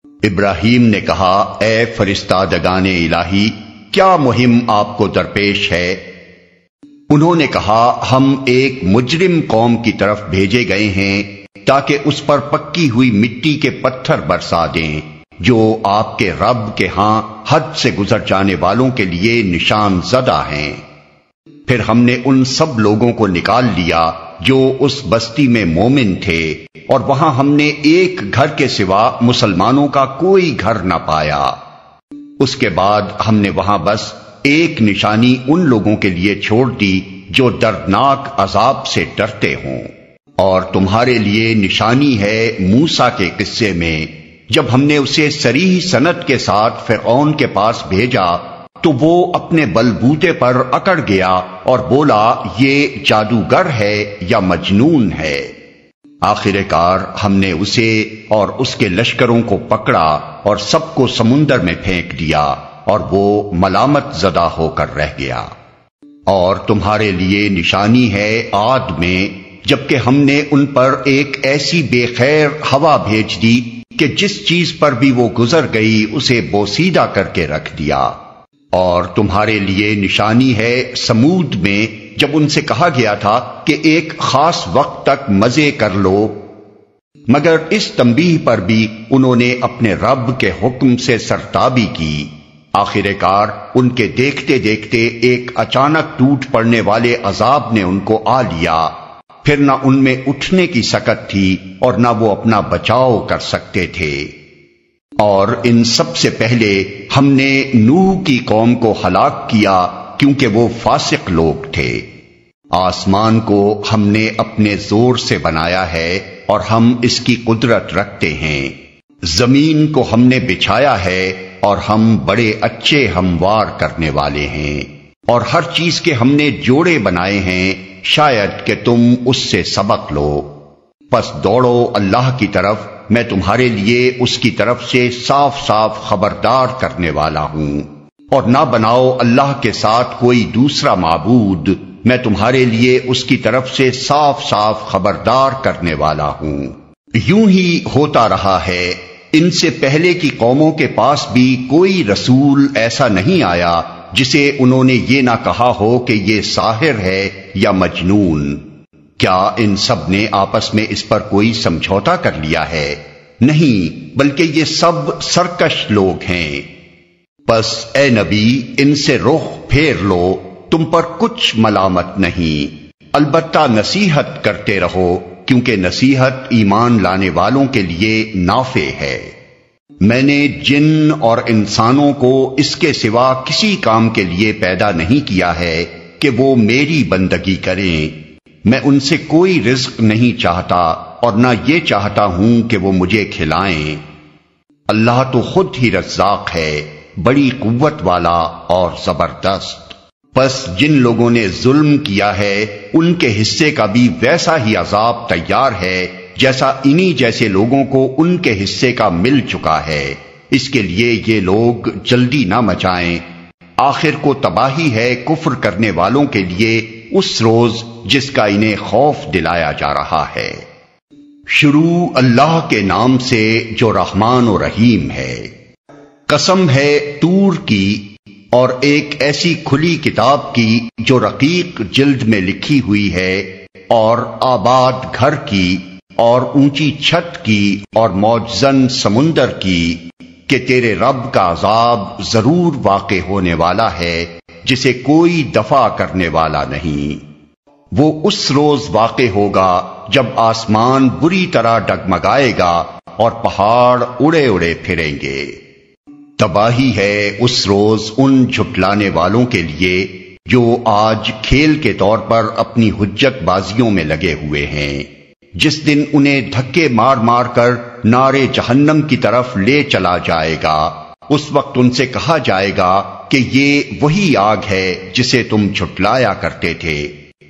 ابراہیم نے کہا، اے فرستادگان الہی، کیا مہم آپ کو درپیش ہے؟ انہوں نے کہا، ہم ایک مجرم قوم کی طرف بھیجے گئے ہیں تاکہ اس پر پکی ہوئی مٹی کے پتھر برسا دیں جو آپ کے رب کے ہاں حد سے گزر جانے والوں کے لیے نشان زدہ ہیں۔ پھر ہم نے ان سب لوگوں کو نکال لیا جو اس بستی میں مومن تھے، اور وہاں ہم نے ایک گھر کے سوا مسلمانوں کا کوئی گھر نہ پایا۔ اس کے بعد ہم نے وہاں بس ایک نشانی ان لوگوں کے لیے چھوڑ دی جو دردناک عذاب سے ڈرتے ہوں۔ اور تمہارے لیے نشانی ہے موسیٰ کے قصے میں، جب ہم نے اسے صریح سند کے ساتھ فرعون کے پاس بھیجا تو وہ اپنے بلبوتے پر اکڑ گیا اور بولا، یہ جادوگر ہے یا مجنون ہے۔ آخر کار ہم نے اسے اور اس کے لشکروں کو پکڑا اور سب کو سمندر میں پھینک دیا، اور وہ ملامت زدہ ہو کر رہ گیا۔ اور تمہارے لیے نشانی ہے عاد میں، جبکہ ہم نے ان پر ایک ایسی بے خیر ہوا بھیج دی کہ جس چیز پر بھی وہ گزر گئی اسے بوسیدہ کر کے رکھ دیا۔ اور تمہارے لیے نشانی ہے سمود میں، جب ان سے کہا گیا تھا کہ ایک خاص وقت تک مزے کر لو، مگر اس تنبیہ پر بھی انہوں نے اپنے رب کے حکم سے سرتابی کی۔ آخر کار ان کے دیکھتے دیکھتے ایک اچانک ٹوٹ پڑنے والے عذاب نے ان کو آ لیا، پھر نہ ان میں اٹھنے کی سکت تھی اور نہ وہ اپنا بچاؤ کر سکتے تھے۔ اور ان سب سے پہلے ہم نے نوح کی قوم کو ہلاک کیا کیونکہ وہ فاسق لوگ تھے۔ آسمان کو ہم نے اپنے زور سے بنایا ہے اور ہم اس کی قدرت رکھتے ہیں، زمین کو ہم نے بچھایا ہے اور ہم بڑے اچھے ہموار کرنے والے ہیں، اور ہر چیز کے ہم نے جوڑے بنائے ہیں، شاید کہ تم اس سے سبق لو۔ پس دوڑو اللہ کی طرف، میں تمہارے لیے اس کی طرف سے صاف صاف خبردار کرنے والا ہوں، اور نہ بناؤ اللہ کے ساتھ کوئی دوسرا معبود، میں تمہارے لیے اس کی طرف سے صاف صاف خبردار کرنے والا ہوں۔ یوں ہی ہوتا رہا ہے، ان سے پہلے کی قوموں کے پاس بھی کوئی رسول ایسا نہیں آیا جسے انہوں نے یہ نہ کہا ہو کہ یہ ساحر ہے یا مجنون۔ کیا ان سب نے آپس میں اس پر کوئی سمجھوتا کر لیا ہے؟ نہیں، بلکہ یہ سب سرکش لوگ ہیں۔ پس اے نبی، ان سے رخ پھیر لو، تم پر کچھ ملامت نہیں، البتہ نصیحت کرتے رہو، کیونکہ نصیحت ایمان لانے والوں کے لیے نافع ہے۔ میں نے جن اور انسانوں کو اس کے سوا کسی کام کے لیے پیدا نہیں کیا ہے کہ وہ میری بندگی کریں۔ میں ان سے کوئی رزق نہیں چاہتا اور نہ یہ چاہتا ہوں کہ وہ مجھے کھلائیں۔ اللہ تو خود ہی رزاق ہے، بڑی قوت والا اور زبردست۔ پس جن لوگوں نے ظلم کیا ہے ان کے حصے کا بھی ویسا ہی عذاب تیار ہے جیسا انہی جیسے لوگوں کو ان کے حصے کا مل چکا ہے۔ اس کے لیے یہ لوگ جلدی نہ مچائیں، آخر کو تباہی ہے کفر کرنے والوں کے لیے اس روز جس کا انہیں خوف دلایا جا رہا ہے۔ شروع اللہ کے نام سے جو رحمان و رحیم ہے۔ قسم ہے طور کی اور ایک ایسی کھلی کتاب کی جو رقیق جلد میں لکھی ہوئی ہے، اور آباد گھر کی اور اونچی چھت کی اور موجزن سمندر کی، کہ تیرے رب کا عذاب ضرور واقع ہونے والا ہے جسے کوئی دفع کرنے والا نہیں۔ وہ اس روز واقع ہوگا جب آسمان بری طرح ڈگمگائے گا اور پہاڑ اڑے اڑے پھریں گے۔ تباہی ہے اس روز ان جھٹلانے والوں کے لیے جو آج کھیل کے طور پر اپنی حجت بازیوں میں لگے ہوئے ہیں، جس دن انہیں دھکے مار مار کر نارے جہنم کی طرف لے چلا جائے گا۔ اس وقت ان سے کہا جائے گا کہ یہ وہی آگ ہے جسے تم جھٹلایا کرتے تھے،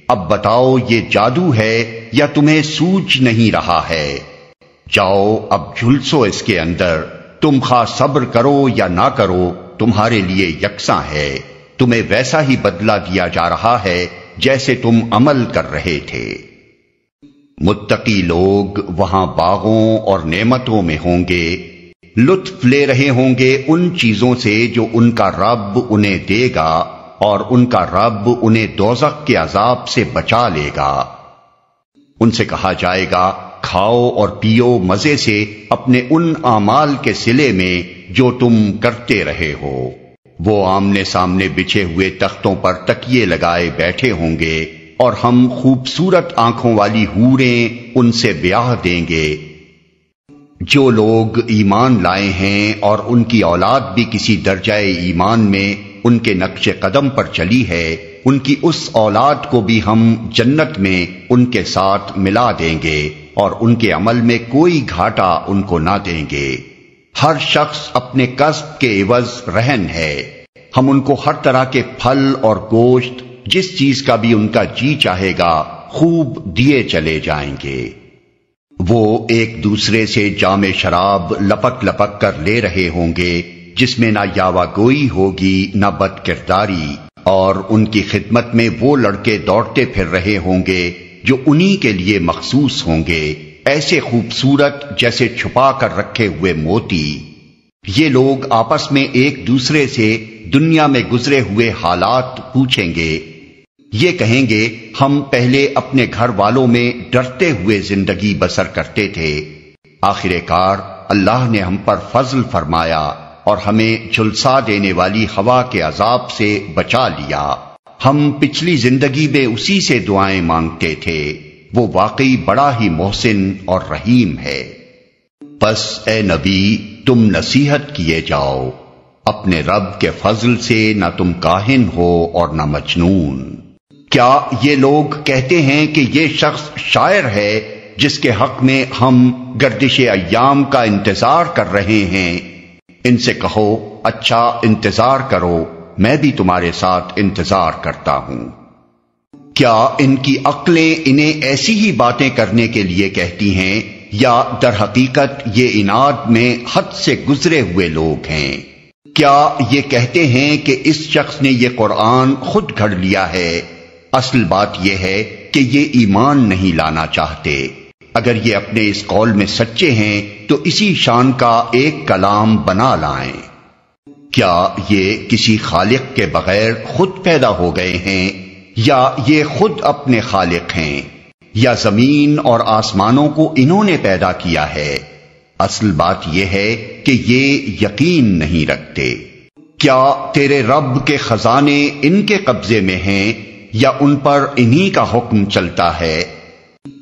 اب بتاؤ یہ جادو ہے یا تمہیں سوجھ نہیں رہا ہے؟ جاؤ اب جھلسو اس کے اندر، تم خواہ صبر کرو یا نہ کرو تمہارے لیے یکساں ہے، تمہیں ویسا ہی بدلہ دیا جا رہا ہے جیسے تم عمل کر رہے تھے۔ متقی لوگ وہاں باغوں اور نعمتوں میں ہوں گے، لطف لے رہے ہوں گے ان چیزوں سے جو ان کا رب انہیں دے گا، اور ان کا رب انہیں دوزخ کے عذاب سے بچا لے گا۔ ان سے کہا جائے گا، کھاؤ اور پیو مزے سے اپنے ان اعمال کے صلے میں جو تم کرتے رہے ہو۔ وہ آمنے سامنے بچھے ہوئے تختوں پر تکیے لگائے بیٹھے ہوں گے، اور ہم خوبصورت آنکھوں والی حوریں ان سے بیاہ دیں گے۔ جو لوگ ایمان لائے ہیں اور ان کی اولاد بھی کسی درجہ ایمان میں ان کے نقش قدم پر چلی ہے، ان کی اس اولاد کو بھی ہم جنت میں ان کے ساتھ ملا دیں گے، اور ان کے عمل میں کوئی گھاٹا ان کو نہ دیں گے۔ ہر شخص اپنے کسب کے عوض رہن ہے۔ ہم ان کو ہر طرح کے پھل اور گوشت، جس چیز کا بھی ان کا جی چاہے گا، خوب دیے چلے جائیں گے۔ وہ ایک دوسرے سے جام شراب لپک لپک کر لے رہے ہوں گے، جس میں نہ یاوہ گوئی ہوگی نہ بد کرداری، اور ان کی خدمت میں وہ لڑکے دوڑتے پھر رہے ہوں گے جو انہی کے لیے مخصوص ہوں گے، ایسے خوبصورت جیسے چھپا کر رکھے ہوئے موتی۔ یہ لوگ آپس میں ایک دوسرے سے دنیا میں گزرے ہوئے حالات پوچھیں گے۔ یہ کہیں گے، ہم پہلے اپنے گھر والوں میں ڈرتے ہوئے زندگی بسر کرتے تھے، آخر کار اللہ نے ہم پر فضل فرمایا اور ہمیں جھلسا دینے والی ہوا کے عذاب سے بچا لیا۔ ہم پچھلی زندگی میں اسی سے دعائیں مانگتے تھے، وہ واقعی بڑا ہی محسن اور رحیم ہے۔ پس اے نبی، تم نصیحت کیے جاؤ، اپنے رب کے فضل سے نہ تم کاہن ہو اور نہ مجنون۔ کیا یہ لوگ کہتے ہیں کہ یہ شخص شاعر ہے جس کے حق میں ہم گردش ایام کا انتظار کر رہے ہیں؟ ان سے کہو، اچھا انتظار کرو، میں بھی تمہارے ساتھ انتظار کرتا ہوں۔ کیا ان کی عقلیں انہیں ایسی ہی باتیں کرنے کے لیے کہتی ہیں، یا در حقیقت یہ عناد میں حد سے گزرے ہوئے لوگ ہیں؟ کیا یہ کہتے ہیں کہ اس شخص نے یہ قرآن خود گھڑ لیا ہے؟ اصل بات یہ ہے کہ یہ ایمان نہیں لانا چاہتے۔ اگر یہ اپنے اس قول میں سچے ہیں تو اسی شان کا ایک کلام بنا لائیں۔ کیا یہ کسی خالق کے بغیر خود پیدا ہو گئے ہیں، یا یہ خود اپنے خالق ہیں، یا زمین اور آسمانوں کو انہوں نے پیدا کیا ہے؟ اصل بات یہ ہے کہ یہ یقین نہیں رکھتے۔ کیا تیرے رب کے خزانے ان کے قبضے میں ہیں، یا ان پر انہی کا حکم چلتا ہے؟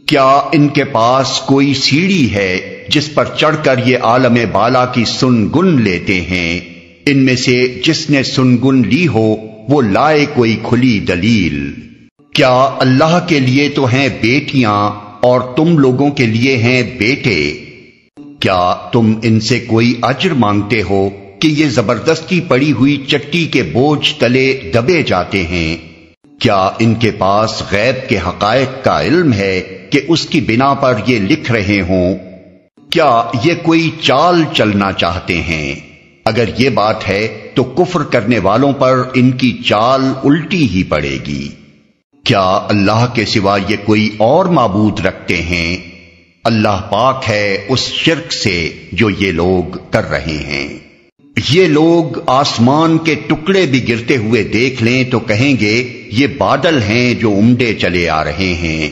کیا ان کے پاس کوئی سیڑھی ہے جس پر چڑھ کر یہ عالم بالا کی سنگن لیتے ہیں؟ ان میں سے جس نے سنگن لی ہو وہ لائے کوئی کھلی دلیل۔ کیا اللہ کے لیے تو ہیں بیٹیاں اور تم لوگوں کے لیے ہیں بیٹے؟ کیا تم ان سے کوئی اجر مانگتے ہو کہ یہ زبردستی پڑی ہوئی چٹی کے بوجھ تلے دبے جاتے ہیں؟ کیا ان کے پاس غیب کے حقائق کا علم ہے کہ اس کی بنا پر یہ لکھ رہے ہوں؟ کیا یہ کوئی چال چلنا چاہتے ہیں؟ اگر یہ بات ہے تو کفر کرنے والوں پر ان کی چال الٹی ہی پڑے گی۔ کیا اللہ کے سوا یہ کوئی اور معبود رکھتے ہیں؟ اللہ پاک ہے اس شرک سے جو یہ لوگ کر رہے ہیں۔ یہ لوگ آسمان کے ٹکڑے بھی گرتے ہوئے دیکھ لیں تو کہیں گے، یہ بادل ہیں جو امڈے چلے آ رہے ہیں۔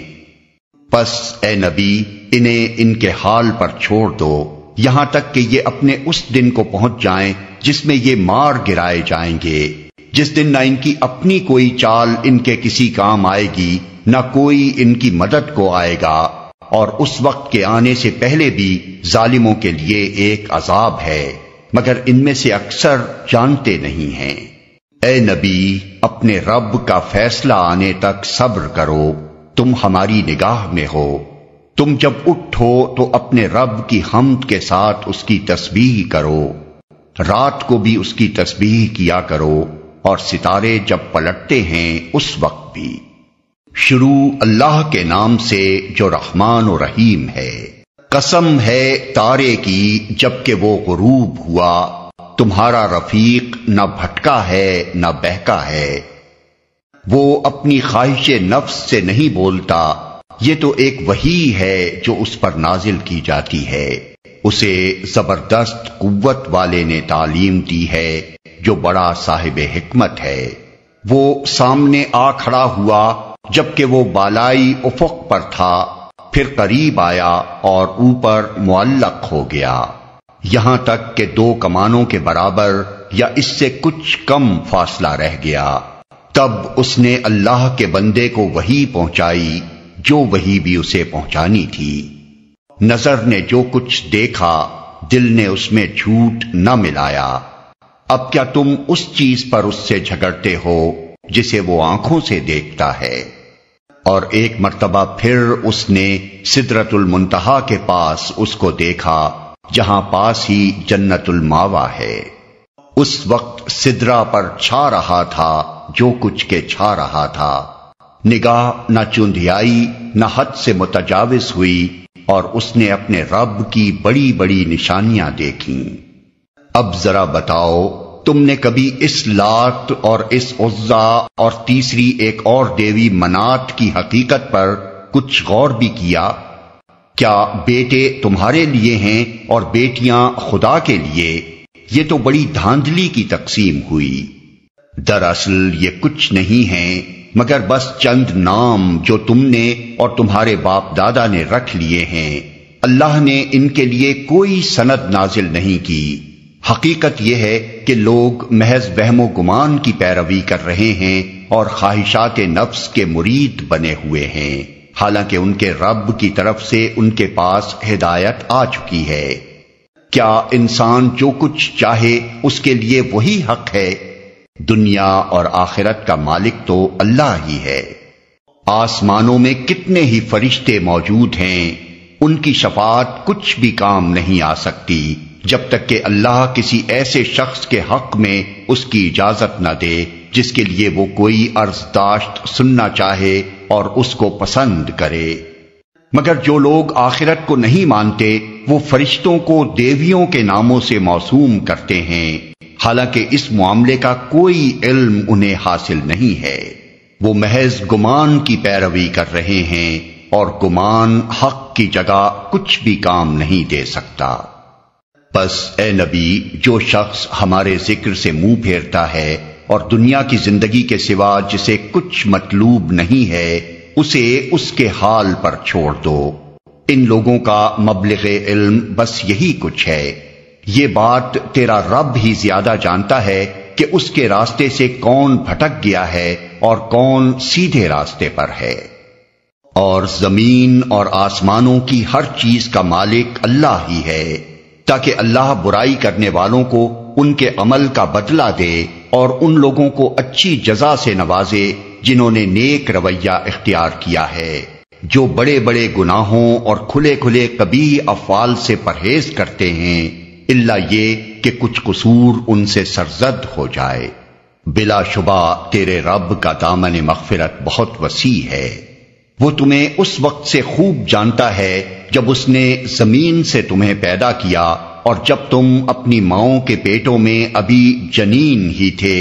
پس اے نبی، انہیں ان کے حال پر چھوڑ دو، یہاں تک کہ یہ اپنے اس دن کو پہنچ جائیں جس میں یہ مار گرائے جائیں گے، جس دن نہ ان کی اپنی کوئی چال ان کے کسی کام آئے گی، نہ کوئی ان کی مدد کو آئے گا، اور اس وقت کے آنے سے پہلے بھی ظالموں کے لیے ایک عذاب ہے، مگر ان میں سے اکثر جانتے نہیں ہیں۔ اے نبی، اپنے رب کا فیصلہ آنے تک صبر کرو، تم ہماری نگاہ میں ہو۔ تم جب اٹھو تو اپنے رب کی حمد کے ساتھ اس کی تسبیح کرو، رات کو بھی اس کی تسبیح کیا کرو، اور ستارے جب پلٹتے ہیں اس وقت بھی۔ شروع اللہ کے نام سے جو رحمان و رحیم ہے۔ قسم ہے تارے کی جب کہ وہ غروب ہوا، تمہارا رفیق نہ بھٹکا ہے نہ بہکا ہے۔ وہ اپنی خواہش نفس سے نہیں بولتا، یہ تو ایک وحی ہے جو اس پر نازل کی جاتی ہے۔ اسے زبردست قوت والے نے تعلیم دی ہے جو بڑا صاحب حکمت ہے۔ وہ سامنے آ کھڑا ہوا جبکہ وہ بالائی افق پر تھا، پھر قریب آیا اور اوپر معلق ہو گیا، یہاں تک کہ 2 کمانوں کے برابر یا اس سے کچھ کم فاصلہ رہ گیا۔ تب اس نے اللہ کے بندے کو وحی پہنچائی جو وحی بھی اسے پہنچانی تھی۔ نظر نے جو کچھ دیکھا دل نے اس میں جھوٹ نہ ملایا۔ اب کیا تم اس چیز پر اس سے جھگڑتے ہو جسے وہ آنکھوں سے دیکھتا ہے؟ اور ایک مرتبہ پھر اس نے سدرۃ المنتہا کے پاس اس کو دیکھا جہاں پاس ہی جنت الماوا ہے۔ اس وقت سدرہ پر چھا رہا تھا جو کچھ کے چھا رہا تھا، نگاہ نہ چندھیائی نہ حد سے متجاوز ہوئی، اور اس نے اپنے رب کی بڑی بڑی نشانیاں دیکھیں۔ اب ذرا بتاؤ، تم نے کبھی اس لات اور اس عزا اور تیسری ایک اور دیوی منات کی حقیقت پر کچھ غور بھی کیا؟ کیا بیٹے تمہارے لیے ہیں اور بیٹیاں خدا کے لیے؟ یہ تو بڑی دھاندلی کی تقسیم ہوئی۔ دراصل یہ کچھ نہیں ہیں مگر بس چند نام جو تم نے اور تمہارے باپ دادا نے رکھ لیے ہیں۔ اللہ نے ان کے لیے کوئی سند نازل نہیں کی۔ حقیقت یہ ہے کہ لوگ محض وہم و گمان کی پیروی کر رہے ہیں اور خواہشات نفس کے مرید بنے ہوئے ہیں، حالانکہ ان کے رب کی طرف سے ان کے پاس ہدایت آ چکی ہے۔ کیا انسان جو کچھ چاہے اس کے لیے وہی حق ہے؟ دنیا اور آخرت کا مالک تو اللہ ہی ہے۔ آسمانوں میں کتنے ہی فرشتے موجود ہیں، ان کی شفاعت کچھ بھی کام نہیں آ سکتی جب تک کہ اللہ کسی ایسے شخص کے حق میں اس کی اجازت نہ دے جس کے لیے وہ کوئی عرض داشت سننا چاہے اور اس کو پسند کرے۔ مگر جو لوگ آخرت کو نہیں مانتے وہ فرشتوں کو دیویوں کے ناموں سے موسوم کرتے ہیں، حالانکہ اس معاملے کا کوئی علم انہیں حاصل نہیں ہے۔ وہ محض گمان کی پیروی کر رہے ہیں اور گمان حق کی جگہ کچھ بھی کام نہیں دے سکتا۔ بس اے نبی، جو شخص ہمارے ذکر سے منہ پھیرتا ہے اور دنیا کی زندگی کے سوا جسے کچھ مطلوب نہیں ہے اسے اس کے حال پر چھوڑ دو۔ ان لوگوں کا مبلغ علم بس یہی کچھ ہے۔ یہ بات تیرا رب ہی زیادہ جانتا ہے کہ اس کے راستے سے کون بھٹک گیا ہے اور کون سیدھے راستے پر ہے۔ اور زمین اور آسمانوں کی ہر چیز کا مالک اللہ ہی ہے، تاکہ اللہ برائی کرنے والوں کو ان کے عمل کا بدلہ دے اور ان لوگوں کو اچھی جزا سے نوازے جنہوں نے نیک رویہ اختیار کیا ہے، جو بڑے بڑے گناہوں اور کھلے کھلے قبیح افعال سے پرہیز کرتے ہیں، الا یہ کہ کچھ قصور ان سے سرزد ہو جائے۔ بلا شبہ تیرے رب کا دامن مغفرت بہت وسیع ہے۔ وہ تمہیں اس وقت سے خوب جانتا ہے جب اس نے زمین سے تمہیں پیدا کیا اور جب تم اپنی ماؤں کے پیٹوں میں ابھی جنین ہی تھے،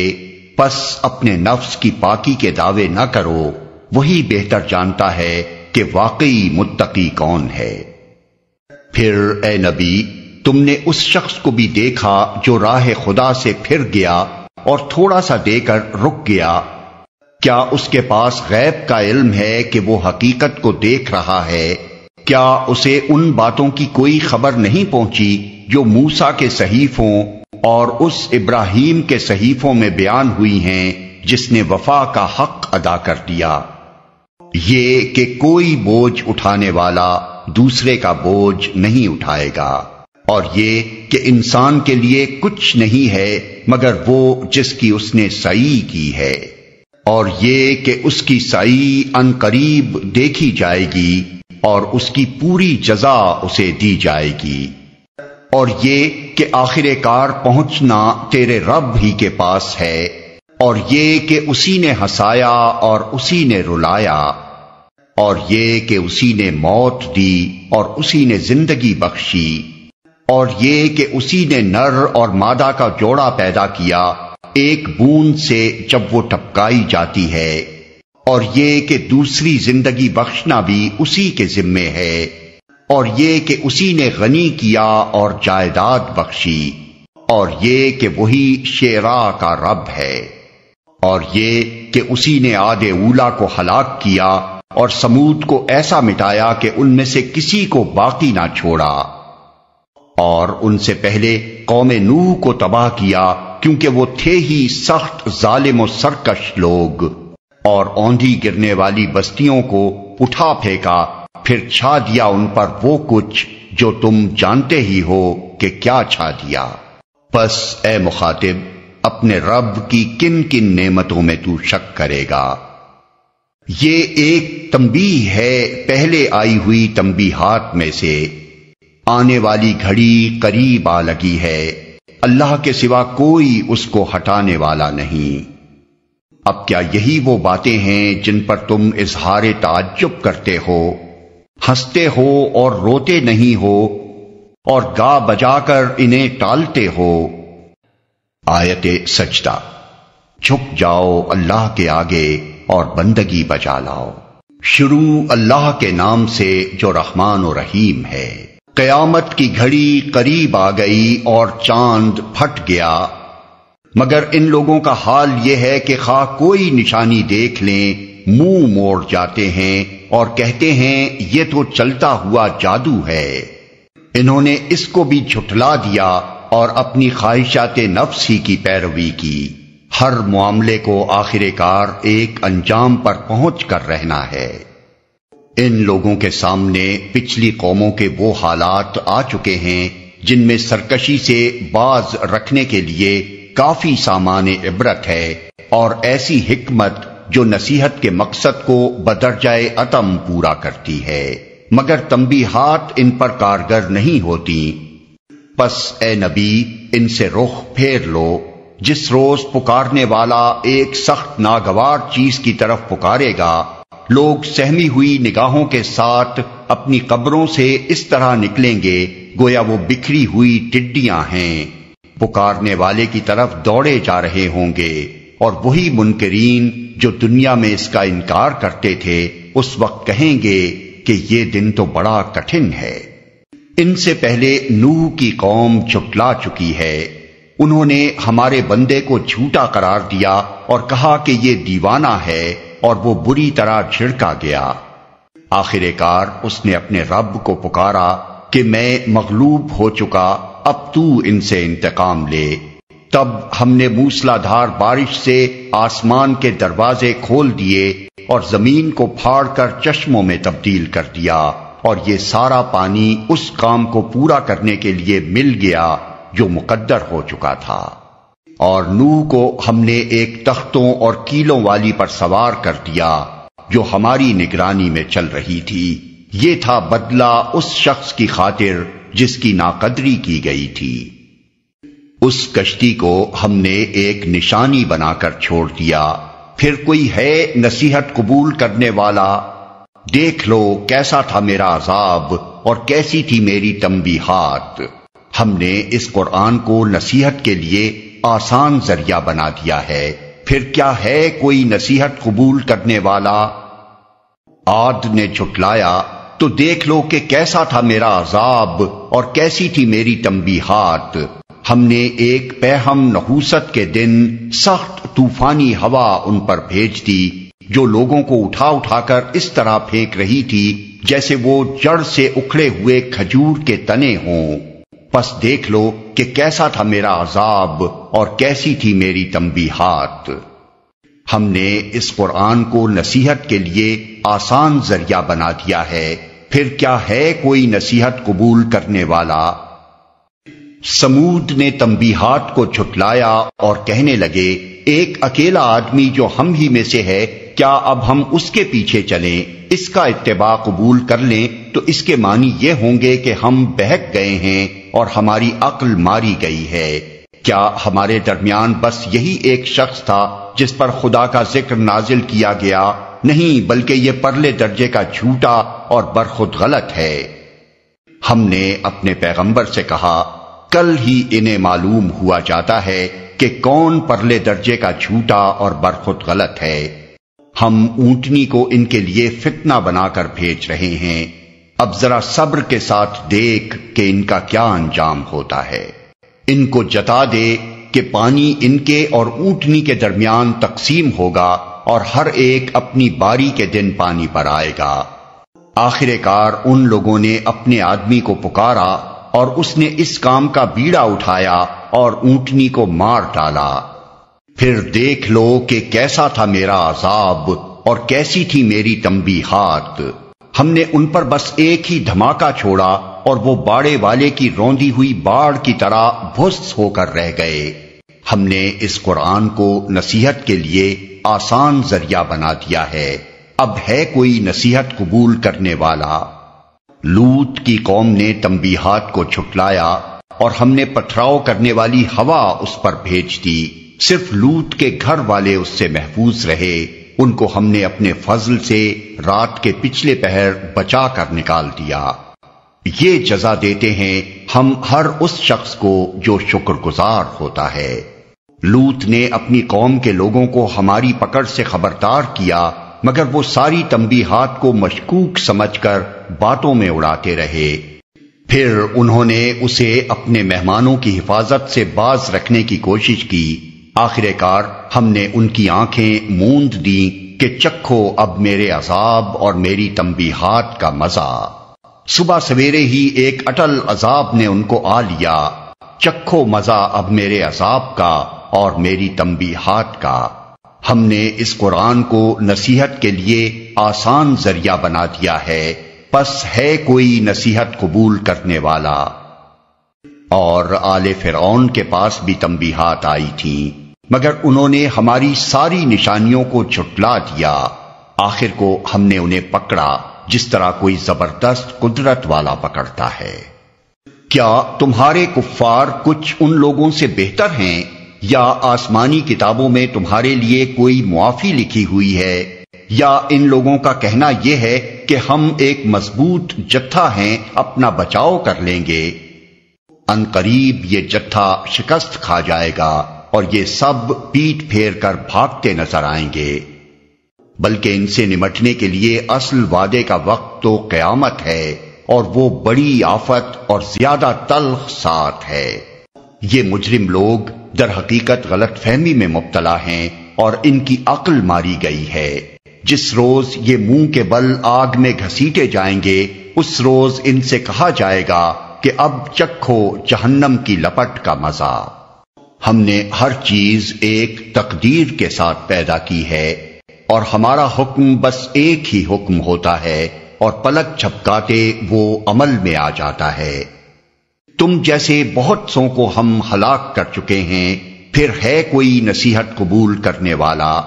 پس اپنے نفس کی پاکی کے دعوے نہ کرو، وہی بہتر جانتا ہے کہ واقعی متقی کون ہے۔ پھر اے نبی، تم نے اس شخص کو بھی دیکھا جو راہ خدا سے پھر گیا اور تھوڑا سا دے کر رک گیا۔ کیا اس کے پاس غیب کا علم ہے کہ وہ حقیقت کو دیکھ رہا ہے؟ کیا اسے ان باتوں کی کوئی خبر نہیں پہنچی جو موسیٰ کے صحیفوں اور اس ابراہیم کے صحیفوں میں بیان ہوئی ہیں جس نے وفا کا حق ادا کر دیا؟ یہ کہ کوئی بوجھ اٹھانے والا دوسرے کا بوجھ نہیں اٹھائے گا، اور یہ کہ انسان کے لیے کچھ نہیں ہے مگر وہ جس کی اس نے سعی کی ہے، اور یہ کہ اس کی سعی ان قریب دیکھی جائے گی اور اس کی پوری جزا اسے دی جائے گی، اور یہ کہ آخر کار پہنچنا تیرے رب ہی کے پاس ہے، اور یہ کہ اسی نے ہنسایا اور اسی نے رلایا، اور یہ کہ اسی نے موت دی اور اسی نے زندگی بخشی، اور یہ کہ اسی نے نر اور مادہ کا جوڑا پیدا کیا ایک بوند سے جب وہ ٹپکائی جاتی ہے، اور یہ کہ دوسری زندگی بخشنا بھی اسی کے ذمے ہے، اور یہ کہ اسی نے غنی کیا اور جائیداد بخشی، اور یہ کہ وہی شعراء کا رب ہے، اور یہ کہ اسی نے عاد اولا کو ہلاک کیا اور سمود کو ایسا مٹایا کہ ان میں سے کسی کو باقی نہ چھوڑا، اور ان سے پہلے قوم نوح کو تباہ کیا کیونکہ وہ تھے ہی سخت ظالم و سرکش لوگ، اور اوندھی گرنے والی بستیوں کو اٹھا پھینکا، پھر چھا دیا ان پر وہ کچھ جو تم جانتے ہی ہو کہ کیا چھا دیا۔ پس اے مخاطب، اپنے رب کی کن کن نعمتوں میں تو شک کرے گا؟ یہ ایک تنبیہ ہے پہلے آئی ہوئی تنبیہات میں سے، آنے والی گھڑی قریب آ لگی ہے، اللہ کے سوا کوئی اس کو ہٹانے والا نہیں۔ اب کیا یہی وہ باتیں ہیں جن پر تم اظہار تعجب کرتے ہو، ہنستے ہو اور روتے نہیں ہو، اور گا بجا کر انہیں ٹالتے ہو؟ آیت سجدہ۔ جھک جاؤ اللہ کے آگے اور بندگی بجا لاؤ۔ شروع اللہ کے نام سے جو رحمان و رحیم ہے۔ قیامت کی گھڑی قریب آ گئی اور چاند پھٹ گیا، مگر ان لوگوں کا حال یہ ہے کہ خواہ کوئی نشانی دیکھ لیں منہ موڑ جاتے ہیں اور کہتے ہیں یہ تو چلتا ہوا جادو ہے۔ انہوں نے اس کو بھی جھٹلا دیا اور اپنی خواہشات نفس ہی کی پیروی کی۔ ہر معاملے کو آخر کار ایک انجام پر پہنچ کر رہنا ہے۔ ان لوگوں کے سامنے پچھلی قوموں کے وہ حالات آ چکے ہیں جن میں سرکشی سے باز رکھنے کے لیے کافی سامان عبرت ہے، اور ایسی حکمت جو نصیحت کے مقصد کو بدرجہ اتم پورا کرتی ہے، مگر تنبیہات ان پر کارگر نہیں ہوتی۔ پس اے نبی، ان سے رخ پھیر لو۔ جس روز پکارنے والا ایک سخت ناگوار چیز کی طرف پکارے گا، لوگ سہمی ہوئی نگاہوں کے ساتھ اپنی قبروں سے اس طرح نکلیں گے گویا وہ بکھری ہوئی ٹڈیاں ہیں، پکارنے والے کی طرف دوڑے جا رہے ہوں گے، اور وہی منکرین جو دنیا میں اس کا انکار کرتے تھے اس وقت کہیں گے کہ یہ دن تو بڑا کٹھن ہے۔ ان سے پہلے نوح کی قوم جھٹلا چکی ہے، انہوں نے ہمارے بندے کو جھوٹا قرار دیا اور کہا کہ یہ دیوانہ ہے، اور وہ بری طرح جھڑکا گیا۔ آخر کار اس نے اپنے رب کو پکارا کہ میں مغلوب ہو چکا، اب تو ان سے انتقام لے۔ تب ہم نے موسلا دھار بارش سے آسمان کے دروازے کھول دیے اور زمین کو پھاڑ کر چشموں میں تبدیل کر دیا، اور یہ سارا پانی اس کام کو پورا کرنے کے لیے مل گیا جو مقدر ہو چکا تھا۔ اور نوح کو ہم نے ایک تختوں اور کیلوں والی پر سوار کر دیا جو ہماری نگرانی میں چل رہی تھی۔ یہ تھا بدلہ اس شخص کی خاطر جس کی ناقدری کی گئی تھی۔ اس کشتی کو ہم نے ایک نشانی بنا کر چھوڑ دیا، پھر کوئی ہے نصیحت قبول کرنے والا؟ دیکھ لو کیسا تھا میرا عذاب اور کیسی تھی میری تنبیہات۔ ہم نے اس قرآن کو نصیحت کے لیے آسان ذریعہ بنا دیا ہے، پھر کیا ہے کوئی نصیحت قبول کرنے والا؟ عاد نے جھٹلایا تو دیکھ لو کہ کیسا تھا میرا عذاب اور کیسی تھی میری تنبیہات۔ ہم نے ایک پیہم نحوست کے دن سخت طوفانی ہوا ان پر بھیج دی جو لوگوں کو اٹھا اٹھا کر اس طرح پھینک رہی تھی جیسے وہ جڑ سے اکھڑے ہوئے کھجور کے تنے ہوں۔ پس دیکھ لو کہ کیسا تھا میرا عذاب اور کیسی تھی میری تنبیہات۔ ہم نے اس قرآن کو نصیحت کے لیے آسان ذریعہ بنا دیا ہے، پھر کیا ہے کوئی نصیحت قبول کرنے والا؟ سمود نے تنبیہات کو جھٹلایا اور کہنے لگے، ایک اکیلا آدمی جو ہم ہی میں سے ہے، کیا اب ہم اس کے پیچھے چلیں، اس کا اتباع قبول کر لیں تو اس کے معنی یہ ہوں گے کہ ہم بہک گئے ہیں اور ہماری عقل ماری گئی ہے۔ کیا ہمارے درمیان بس یہی ایک شخص تھا جس پر خدا کا ذکر نازل کیا گیا؟ نہیں، بلکہ یہ پرلے درجے کا جھوٹا اور برخود غلط ہے۔ ہم نے اپنے پیغمبر سے کہا، کل ہی انہیں معلوم ہوا جاتا ہے کہ کون پرلے درجے کا جھوٹا اور برخود غلط ہے۔ ہم اونٹنی کو ان کے لیے فتنہ بنا کر بھیج رہے ہیں، اب ذرا صبر کے ساتھ دیکھ کہ ان کا کیا انجام ہوتا ہے۔ ان کو جتا دے کہ پانی ان کے اور اونٹنی کے درمیان تقسیم ہوگا اور ہر ایک اپنی باری کے دن پانی پر آئے گا۔ آخر کار ان لوگوں نے اپنے آدمی کو پکارا اور اس نے اس کام کا بیڑا اٹھایا اور اونٹنی کو مار ڈالا۔ پھر دیکھ لو کہ کیسا تھا میرا عذاب اور کیسی تھی میری تنبیہات۔ ہم نے ان پر بس ایک ہی دھماکہ چھوڑا اور وہ باڑے والے کی روندی ہوئی باڑ کی طرح بھس ہو کر رہ گئے۔ ہم نے اس قرآن کو نصیحت کے لیے آسان ذریعہ بنا دیا ہے، اب ہے کوئی نصیحت قبول کرنے والا؟ لوط کی قوم نے تنبیہات کو جھٹلایا اور ہم نے پتھراؤ کرنے والی ہوا اس پر بھیج دی۔ صرف لوط کے گھر والے اس سے محفوظ رہے، ان کو ہم نے اپنے فضل سے رات کے پچھلے پہر بچا کر نکال دیا۔ یہ جزا دیتے ہیں ہم ہر اس شخص کو جو شکر گزار ہوتا ہے۔ لوط نے اپنی قوم کے لوگوں کو ہماری پکڑ سے خبردار کیا، مگر وہ ساری تنبیہات کو مشکوک سمجھ کر باتوں میں اڑاتے رہے۔ پھر انہوں نے اسے اپنے مہمانوں کی حفاظت سے باز رکھنے کی کوشش کی۔ آخر کار ہم نے ان کی آنکھیں موند دیں کہ چکھو اب میرے عذاب اور میری تنبیہات کا مزہ۔ صبح سویرے ہی ایک اٹل عذاب نے ان کو آ لیا۔ چکھو مزہ اب میرے عذاب کا اور میری تنبیہات کا۔ ہم نے اس قرآن کو نصیحت کے لیے آسان ذریعہ بنا دیا ہے، پس ہے کوئی نصیحت قبول کرنے والا؟ اور آل فرعون کے پاس بھی تنبیہات آئی تھیں، مگر انہوں نے ہماری ساری نشانیوں کو جھٹلا دیا۔ آخر کو ہم نے انہیں پکڑا جس طرح کوئی زبردست قدرت والا پکڑتا ہے۔ کیا تمہارے کفار کچھ ان لوگوں سے بہتر ہیں، یا آسمانی کتابوں میں تمہارے لیے کوئی معافی لکھی ہوئی ہے، یا ان لوگوں کا کہنا یہ ہے کہ ہم ایک مضبوط جتھا ہیں، اپنا بچاؤ کر لیں گے؟ ان قریب یہ جتھا شکست کھا جائے گا اور یہ سب پیٹ پھیر کر بھاگتے نظر آئیں گے۔ بلکہ ان سے نمٹنے کے لیے اصل وعدے کا وقت تو قیامت ہے، اور وہ بڑی آفت اور زیادہ تلخ ساتھ ہے۔ یہ مجرم لوگ در حقیقت غلط فہمی میں مبتلا ہیں اور ان کی عقل ماری گئی ہے۔ جس روز یہ منہ کے بل آگ میں گھسیٹے جائیں گے، اس روز ان سے کہا جائے گا کہ اب چکھو جہنم کی لپٹ کا مزہ۔ ہم نے ہر چیز ایک تقدیر کے ساتھ پیدا کی ہے، اور ہمارا حکم بس ایک ہی حکم ہوتا ہے، اور پلک جھپکاتے وہ عمل میں آ جاتا ہے۔ تم جیسے بہت سوں کو ہم ہلاک کر چکے ہیں، پھر ہے کوئی نصیحت قبول کرنے والا؟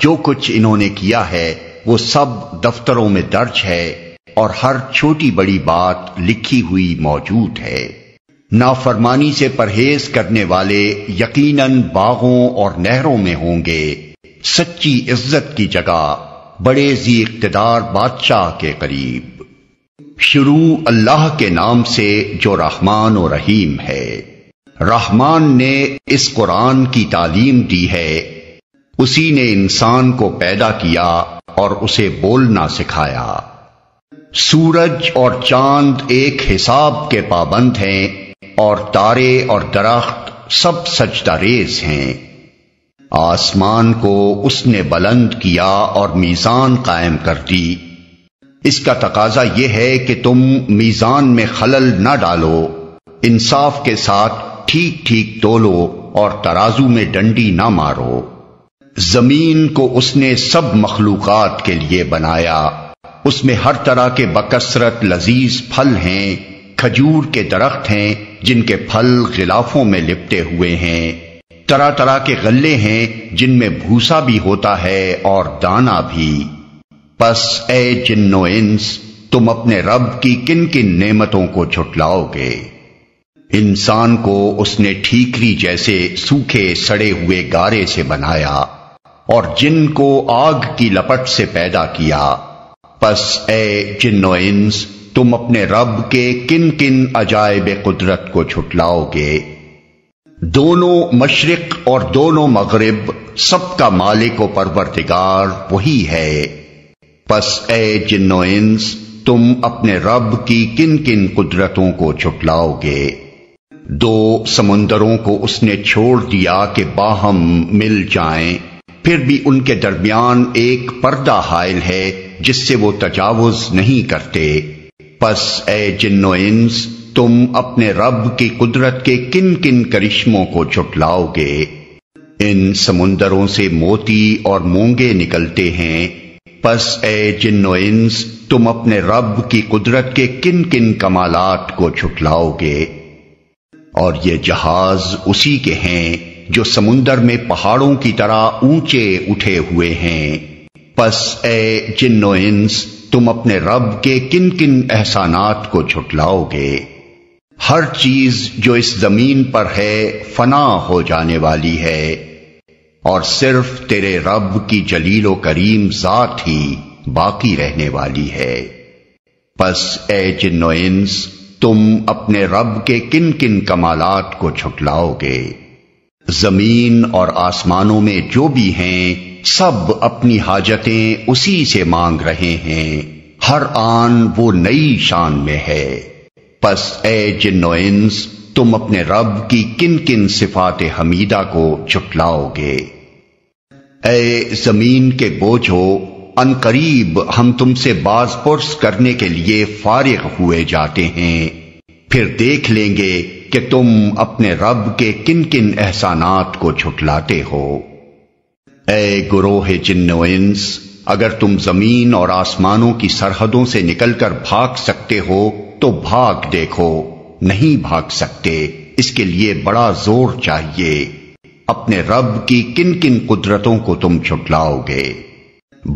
جو کچھ انہوں نے کیا ہے وہ سب دفتروں میں درج ہے، اور ہر چھوٹی بڑی بات لکھی ہوئی موجود ہے۔ نافرمانی سے پرہیز کرنے والے یقیناً باغوں اور نہروں میں ہوں گے، سچی عزت کی جگہ بڑے ذی اقتدار بادشاہ کے قریب۔ شروع اللہ کے نام سے جو رحمان و رحیم ہے۔ رحمان نے اس قرآن کی تعلیم دی ہے، اسی نے انسان کو پیدا کیا اور اسے بولنا سکھایا۔ سورج اور چاند ایک حساب کے پابند ہیں، اور تارے اور درخت سب سجدہ ریز ہیں۔ آسمان کو اس نے بلند کیا اور میزان قائم کر دی۔ اس کا تقاضا یہ ہے کہ تم میزان میں خلل نہ ڈالو، انصاف کے ساتھ ٹھیک ٹھیک تولو اور ترازو میں ڈنڈی نہ مارو۔ زمین کو اس نے سب مخلوقات کے لیے بنایا، اس میں ہر طرح کے بکثرت لذیذ پھل ہیں، کھجور کے درخت ہیں جن کے پھل غلافوں میں لپٹے ہوئے ہیں، طرح طرح کے غلے ہیں جن میں بھوسا بھی ہوتا ہے اور دانہ بھی۔ پس اے جن و انس، تم اپنے رب کی کن کن نعمتوں کو جھٹلاؤ گے؟ انسان کو اس نے ٹھیکری جیسے سوکھے سڑے ہوئے گارے سے بنایا، اور جن کو آگ کی لپٹ سے پیدا کیا۔ پس اے جن و انس، تم اپنے رب کے کن کن عجائب قدرت کو جھٹلاؤ گے؟ دونوں مشرق اور دونوں مغرب سب کا مالک و پروردگار وہی ہے۔ پس اے جن و انس، تم اپنے رب کی کن کن قدرتوں کو جھٹلاؤ گے؟ دو سمندروں کو اس نے چھوڑ دیا کہ باہم مل جائیں، پھر بھی ان کے درمیان ایک پردہ حائل ہے جس سے وہ تجاوز نہیں کرتے۔ پس اے جن و انس، تم اپنے رب کی قدرت کے کن کن کرشموں کو جھٹلاؤ گے؟ ان سمندروں سے موتی اور مونگے نکلتے ہیں، پس اے جن و انس، تم اپنے رب کی قدرت کے کن کن کمالات کو جھٹلاؤ گے؟ اور یہ جہاز اسی کے ہیں جو سمندر میں پہاڑوں کی طرح اونچے اٹھے ہوئے ہیں۔ پس اے جن و انس، تم اپنے رب کے کن کن احسانات کو جھٹلاؤ گے؟ ہر چیز جو اس زمین پر ہے فنا ہو جانے والی ہے، اور صرف تیرے رب کی جلیل و کریم ذات ہی باقی رہنے والی ہے۔ پس اے جن و انس، تم اپنے رب کے کن کن کمالات کو جھٹلاؤ گے؟ زمین اور آسمانوں میں جو بھی ہیں سب اپنی حاجتیں اسی سے مانگ رہے ہیں، ہر آن وہ نئی شان میں ہے۔ پس اے جن و انس، تم اپنے رب کی کن کن صفات حمیدہ کو جھٹلاؤ گے؟ اے زمین کے بوجھو، ان قریب ہم تم سے باز پرس کرنے کے لیے فارغ ہوئے جاتے ہیں، پھر دیکھ لیں گے کہ تم اپنے رب کے کن کن احسانات کو جھٹلاتے ہو۔ اے گروہ جن و انس، اگر تم زمین اور آسمانوں کی سرحدوں سے نکل کر بھاگ سکتے ہو تو بھاگ دیکھو، نہیں بھاگ سکتے، اس کے لیے بڑا زور چاہیے۔ اپنے رب کی کن کن قدرتوں کو تم جھٹلاؤ گے؟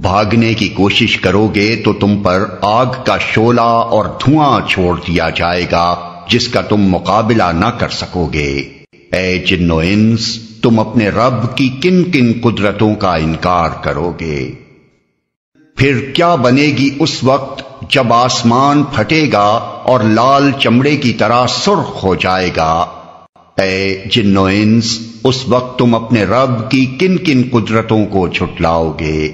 بھاگنے کی کوشش کرو گے تو تم پر آگ کا شعلہ اور دھواں چھوڑ دیا جائے گا جس کا تم مقابلہ نہ کر سکو گے۔ اے جن و انس، تم اپنے رب کی کن کن قدرتوں کا انکار کرو گے؟ پھر کیا بنے گی اس وقت جب آسمان پھٹے گا اور لال چمڑے کی طرح سرخ ہو جائے گا؟ اے جن و انس، اس وقت تم اپنے رب کی کن کن قدرتوں کو جھٹلاؤ گے؟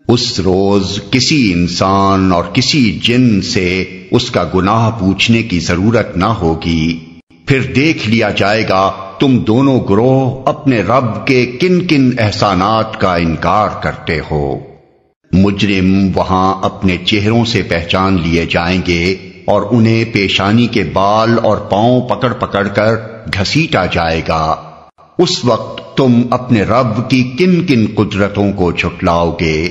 اس روز کسی انسان اور کسی جن سے اس کا گناہ پوچھنے کی ضرورت نہ ہوگی، پھر دیکھ لیا جائے گا تم دونوں گروہ اپنے رب کے کن کن احسانات کا انکار کرتے ہو۔ مجرم وہاں اپنے چہروں سے پہچان لیے جائیں گے اور انہیں پیشانی کے بال اور پاؤں پکڑ پکڑ کر گھسیٹا جائے گا۔ اس وقت تم اپنے رب کی کن کن قدرتوں کو جھٹلاؤ گے؟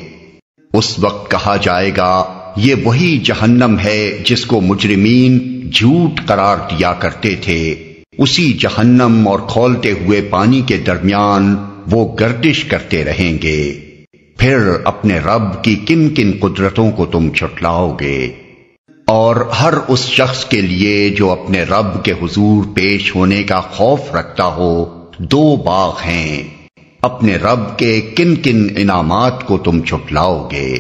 اس وقت کہا جائے گا یہ وہی جہنم ہے جس کو مجرمین جھوٹ قرار دیا کرتے تھے، اسی جہنم اور کھولتے ہوئے پانی کے درمیان وہ گردش کرتے رہیں گے۔ پھر اپنے رب کی کن کن قدرتوں کو تم جھٹلاؤ گے؟ اور ہر اس شخص کے لیے جو اپنے رب کے حضور پیش ہونے کا خوف رکھتا ہو دو باغ ہیں، اپنے رب کے کن کن انعامات کو تم جھٹلاؤ گے؟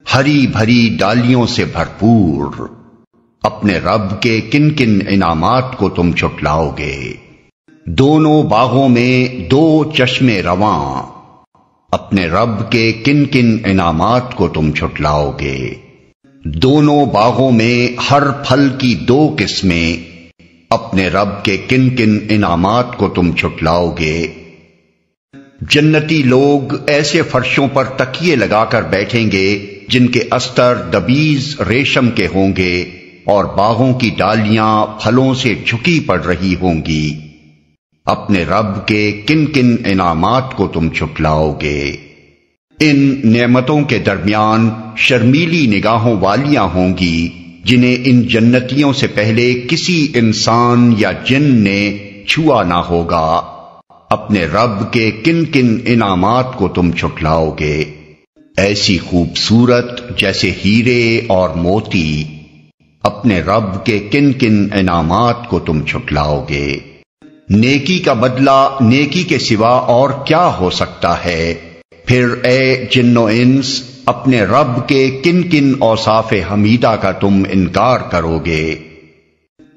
ہری بھری ڈالیوں سے بھرپور اپنے رب کے کن کن انعامات کو تم جھٹلاؤ گے؟ دونوں باغوں میں دو چشمے رواں، اپنے رب کے کن کن انعامات کو تم جھٹلاؤ گے؟ دونوں باغوں میں ہر پھل کی دو قسمیں، اپنے رب کے کن کن انعامات کو تم جھٹلاؤ گے؟ جنتی لوگ ایسے فرشوں پر تکیے لگا کر بیٹھیں گے جن کے استر دبیز ریشم کے ہوں گے اور باغوں کی ڈالیاں پھلوں سے جھکی پڑ رہی ہوں گی۔ اپنے رب کے کن کن انعامات کو تم جھٹلاؤ گے؟ ان نعمتوں کے درمیان شرمیلی نگاہوں والیاں ہوں گی جنہیں ان جنتیوں سے پہلے کسی انسان یا جن نے چھوا نہ ہوگا۔ اپنے رب کے کن کن انعامات کو تم جھٹلاؤ گے؟ ایسی خوبصورت جیسے ہیرے اور موتی، اپنے رب کے کن کن انعامات کو تم جھٹلاؤ گے؟ نیکی کا بدلہ نیکی کے سوا اور کیا ہو سکتا ہے؟ پھر اے جن و انس، اپنے رب کے کن کن اوصاف حمیدہ کا تم انکار کرو گے؟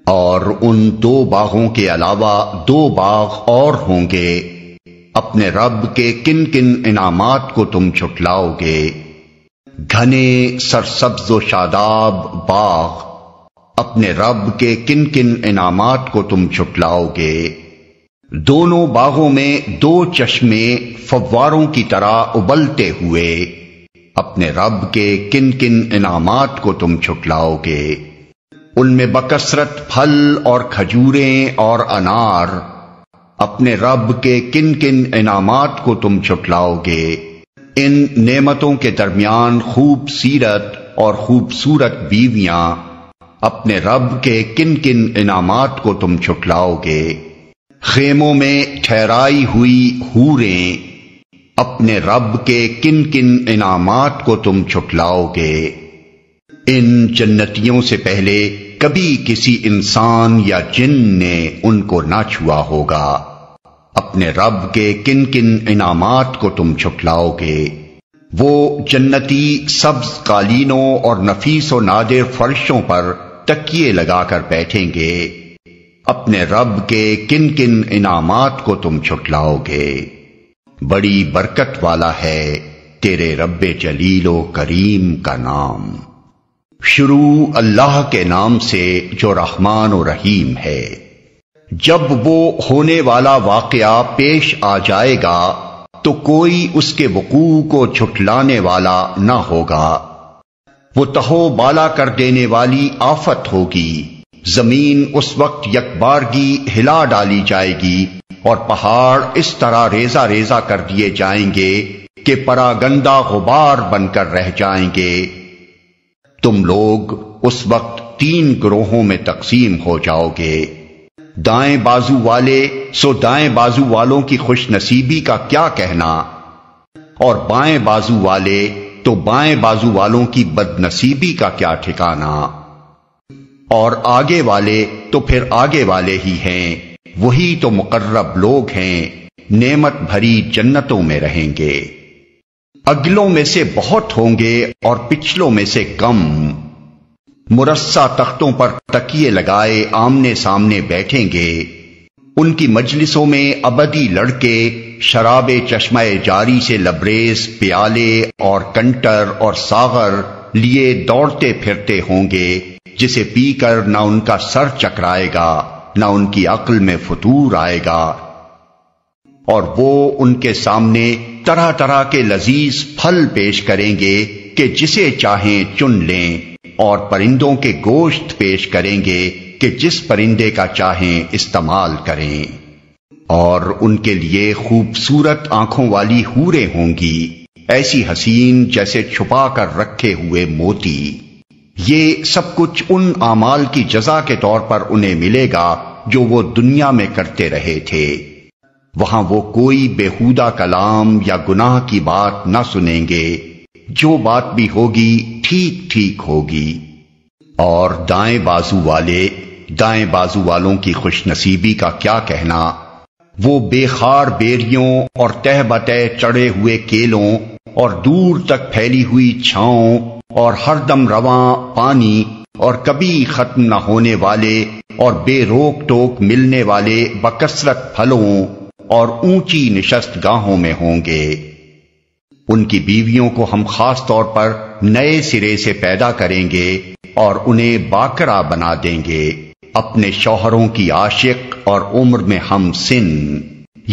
اور ان دو باغوں کے علاوہ دو باغ اور ہوں گے، اپنے رب کے کن کن انعامات کو تم جھٹلاؤ گے؟ گھنے سرسبز و شاداب باغ، اپنے رب کے کن کن انعامات کو تم چھٹلاؤ گے؟ دونوں باغوں میں دو چشمے فواروں کی طرح ابلتے ہوئے، اپنے رب کے کن کن انعامات کو تم چھٹلاؤ گے؟ ان میں بکثرت پھل اور کھجوریں اور انار، اپنے رب کے کن کن انعامات کو تم چھٹلاؤ گے؟ ان نعمتوں کے درمیان خوب سیرت اور خوبصورت بیویاں، اپنے رب کے کن کن انعامات کو تم چھٹلاؤ گے؟ خیموں میں ٹھہرائی ہوئی حوریں، اپنے رب کے کن کن انعامات کو تم چھٹلاؤ گے؟ ان جنتیوں سے پہلے کبھی کسی انسان یا جن نے ان کو نہ چھوا ہوگا، اپنے رب کے کن کن انعامات کو تم چھٹلاؤ گے؟ وہ جنتی سبز قالینوں اور نفیس و نادر فرشوں پر تکیے لگا کر بیٹھیں گے، اپنے رب کے کن کن انعامات کو تم چھٹلاؤ گے؟ بڑی برکت والا ہے تیرے رب جلیل و کریم کا نام۔ شروع اللہ کے نام سے جو رحمان و رحیم ہے۔ جب وہ ہونے والا واقعہ پیش آ جائے گا تو کوئی اس کے وقوع کو جھٹلانے والا نہ ہوگا۔ وہ تہو بالا کر دینے والی آفت ہوگی، زمین اس وقت یکبارگی ہلا ڈالی جائے گی اور پہاڑ اس طرح ریزہ ریزہ کر دیے جائیں گے کہ پراگندہ غبار بن کر رہ جائیں گے۔ تم لوگ اس وقت 3 گروہوں میں تقسیم ہو جاؤ گے۔ دائیں بازو والے سو دائیں بازو والوں کی خوش نصیبی کا کیا کہنا، اور بائیں بازو والے تو بائیں بازو والوں کی بد نصیبی کا کیا ٹھکانہ، اور آگے والے تو پھر آگے والے ہی ہیں، وہی تو مقرب لوگ ہیں، نعمت بھری جنتوں میں رہیں گے۔ اگلوں میں سے بہت ہوں گے اور پچھلوں میں سے کم، مرصع تختوں پر تکیے لگائے آمنے سامنے بیٹھیں گے۔ ان کی مجلسوں میں ابدی لڑکے شراب چشمہ جاری سے لبریز پیالے اور کنٹر اور ساغر لیے دوڑتے پھرتے ہوں گے، جسے پی کر نہ ان کا سر چکرائے گا نہ ان کی عقل میں فطور آئے گا، اور وہ ان کے سامنے طرح طرح کے لذیذ پھل پیش کریں گے کہ جسے چاہیں چن لیں، اور پرندوں کے گوشت پیش کریں گے کہ جس پرندے کا چاہیں استعمال کریں، اور ان کے لیے خوبصورت آنکھوں والی حوریں ہوں گی، ایسی حسین جیسے چھپا کر رکھے ہوئے موتی۔ یہ سب کچھ ان اعمال کی جزا کے طور پر انہیں ملے گا جو وہ دنیا میں کرتے رہے تھے۔ وہاں وہ کوئی بیہودہ کلام یا گناہ کی بات نہ سنیں گے، جو بات بھی ہوگی ٹھیک ٹھیک ہوگی۔ اور دائیں بازو والوں کی خوش نصیبی کا کیا کہنا، وہ بے خار بیریوں اور تہ بتہ چڑھے ہوئے کیلوں اور دور تک پھیلی ہوئی چھاؤں اور ہر دم رواں پانی اور کبھی ختم نہ ہونے والے اور بے روک ٹوک ملنے والے بکثرت پھلوں اور اونچی نشست گاہوں میں ہوں گے۔ ان کی بیویوں کو ہم خاص طور پر نئے سرے سے پیدا کریں گے اور انہیں باکرا بنا دیں گے، اپنے شوہروں کی عاشق اور عمر میں ہم سن۔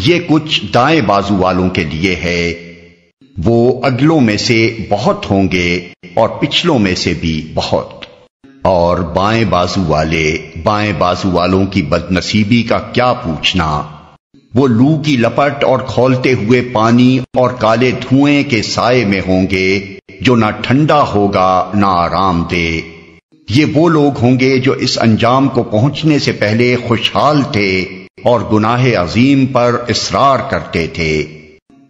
یہ کچھ دائیں بازو والوں کے لیے ہے، وہ اگلوں میں سے بہت ہوں گے اور پچھلوں میں سے بھی بہت۔ اور بائیں بازو والوں کی بد نصیبی کا کیا پوچھنا، وہ لو کی لپٹ اور کھولتے ہوئے پانی اور کالے دھوئیں کے سائے میں ہوں گے، جو نہ ٹھنڈا ہوگا نہ آرام دے۔ یہ وہ لوگ ہوں گے جو اس انجام کو پہنچنے سے پہلے خوشحال تھے اور گناہ عظیم پر اصرار کرتے تھے۔